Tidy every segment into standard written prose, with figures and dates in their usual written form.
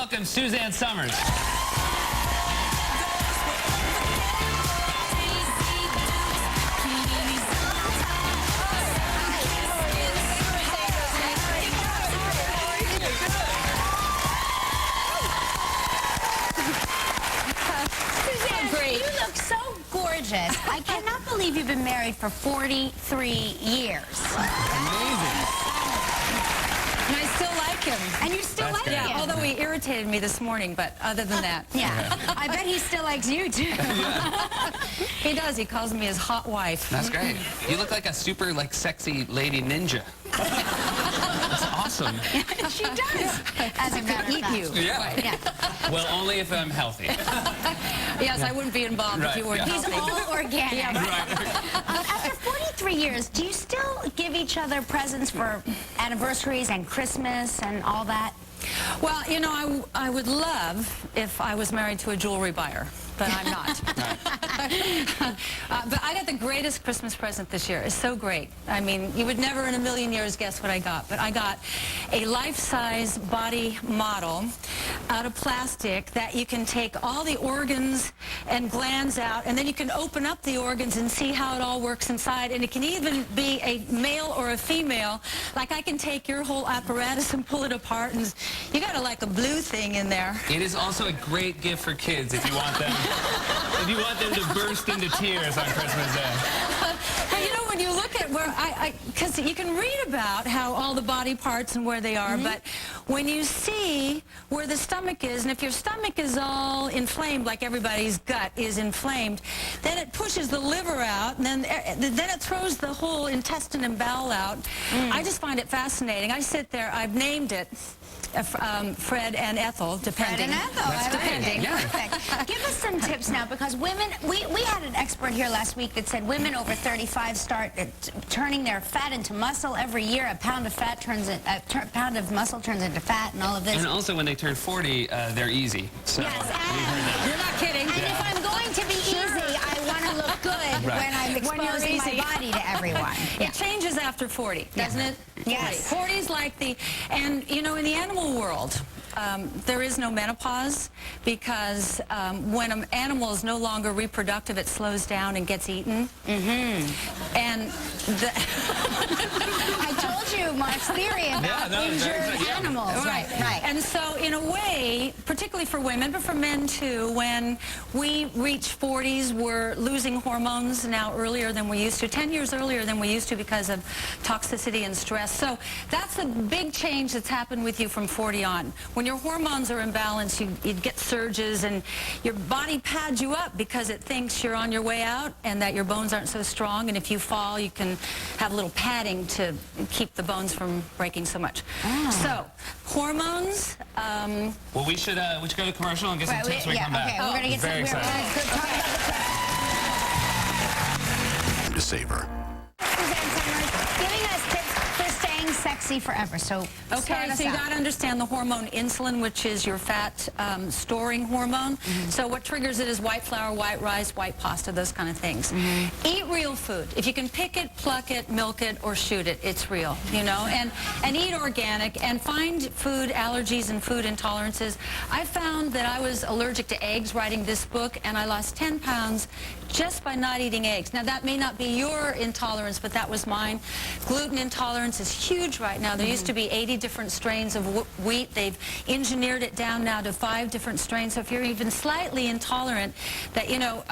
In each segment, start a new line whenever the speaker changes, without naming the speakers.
welcome Suzanne Summers.
You look so gorgeous. I cannot believe you've been married for 43 years.
Amazing.
And I still like him.
And you still like him.
Although he irritated me this morning, but other than that.
Yeah. I bet he still likes you, too.
He does. He calls me his hot wife.
That's great. You look like a super, sexy lady ninja. That's awesome.
She does. As a matter of fact.
You.
Yeah. Well, only if I'm healthy.
Yes, I wouldn't be involved if you weren't
He's
healthy.
all organic.
Yeah,
After 43 years, do you still give each other presents for anniversaries and Christmas and all that?
Well, you know, I would love if I was married to a jewelry buyer, but I'm not. But I got the greatest Christmas present this year. It's so great. I mean, you would never in a million years guess what I got. But I got a life-size body model out of plastic that you can take all the organs and glands out, and then you can open up the organs and see how it all works inside. And it can even be a male or a female. Like I can take your whole apparatus and pull it apart, and you got a blue thing in there.
It is also a great gift for kids if you want them. If you want them to burst into tears on Christmas Day.
But you know, when you look at where because you can read about how all the body parts and where they are, but when you see where the stomach is, and if your stomach is all inflamed, like everybody's gut is inflamed, then it pushes the liver out, and then it throws the whole intestine and bowel out. I just find it fascinating. I sit there, I've named it Fred and Ethel, depending.
Fred and Ethel.
Depending.
Yeah.
Perfect. Give us some tips now, because women, we had an expert here last week that said women over 35 start turning their fat into muscle every year. A pound of fat pound of muscle turns into fat, and all of this.
And also, when they turn 40, they're easy. So
Yes,
we've heard that.
You're not kidding.
And if I'm going to be easy, I want to look good when I'm exposing my body to everyone.
It changes after 40, doesn't it?
Yes.
40 is like and you know, in the animal world, there is no menopause because when an animal is no longer reproductive, it slows down and gets eaten. And
I told you Mark's theory about injured animals. Right.
And so, in a way, particularly for women, but for men too, when we reach 40s, we're losing hormones now earlier than we used to, 10 years earlier than we used to because of toxicity and stress. So that's a big change that's happened with you from 40 on. When your hormones are imbalanced, you get surges, and your body pads you up because it thinks you're on your way out and that your bones aren't so strong, and if you fall, you can have a little padding to keep the bones from breaking so much. So, hormones.
Well, we should go to commercial and get some tips when we come back.
Okay, we're going to get
Very
some.
excited.
We're going to talk about the
To savor.
Suzanne Summers, giving us tips for staying sexy forever. So,
Okay, so you got to understand the hormone insulin, which is your fat storing hormone. So what triggers it is white flour, white rice, white pasta, those kind of things. Eat real food. If you can pick it, pluck it, milk it, or shoot it, it's real, you know. And eat organic, and find food allergies and food intolerances. I found that I was allergic to eggs writing this book, and I lost 10 pounds just by not eating eggs. Now, that may not be your intolerance, but that was mine. Gluten intolerance is huge right now. There used to be 80 different strains of wheat. They've engineered it down now to 5 different strains. So if you're even slightly intolerant, that, you know,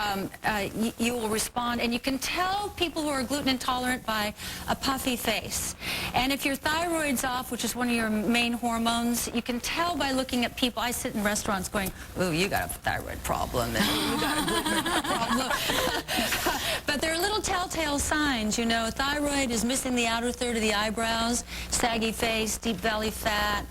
you will respond. And you can tell people who are gluten intolerant by a puffy face. And if your thyroid's off, which is one of your main hormones, you can tell by looking at people. I sit in restaurants going, ooh, you got a thyroid problem, and ooh, you got a gluten problem. But there are little telltale signs, you know. Thyroid is missing the outer third of the eyebrows, saggy face, deep belly fat,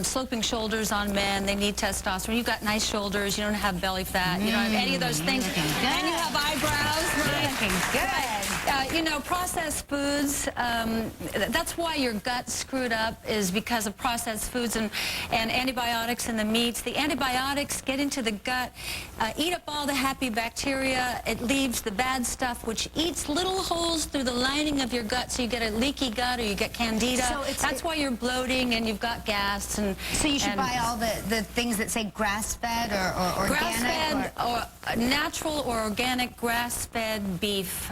sloping shoulders on men. They need testosterone. You've got nice shoulders. You don't have belly fat. You don't have any of those things. And you have eyebrows, right?
Looking good.
You know, processed foods, that's why your gut's screwed up, is because of processed foods and antibiotics in the meats. The antibiotics get into the gut, eat up all the happy bacteria. It leaves the bad stuff, which eats little holes through the lining of your gut, so you get a leaky gut or you get candida.
So
that's why you're bloating and you've got gas.
So you should buy all the things that say grass-fed or organic?
Grass-fed or natural or organic grass-fed beef.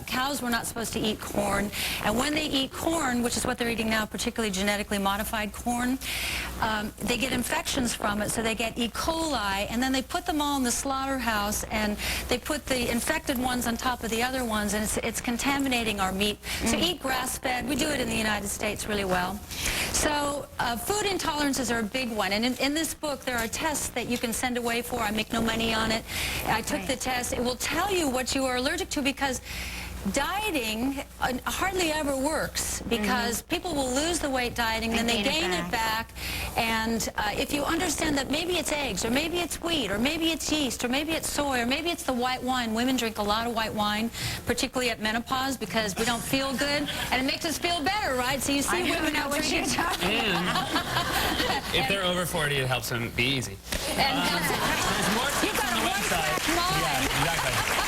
Cows were not supposed to eat corn, and when they eat corn, which is what they're eating now, particularly genetically modified corn, they get infections from it, so they get E. coli, and then they put them all in the slaughterhouse, and they put the infected ones on top of the other ones, and it's contaminating our meat. So eat grass-fed. We do it in the United States really well. So food intolerances are a big one, and in this book there are tests that you can send away for. I make no money on it. I took the test. It will tell you what you are allergic to, because dieting hardly ever works, because people will lose the weight dieting, then they gain it back. And if you understand that maybe it's eggs, or maybe it's wheat, or maybe it's yeast, or maybe it's soy, or maybe it's the white wine. Women drink a lot of white wine, particularly at menopause, because we don't feel good, and it makes us feel better, right? So you see women out drinking.
And if they're over 40, it helps them be easy.
And
there's more
you've got
on
a
the website.
one-track mind.
Yeah, exactly.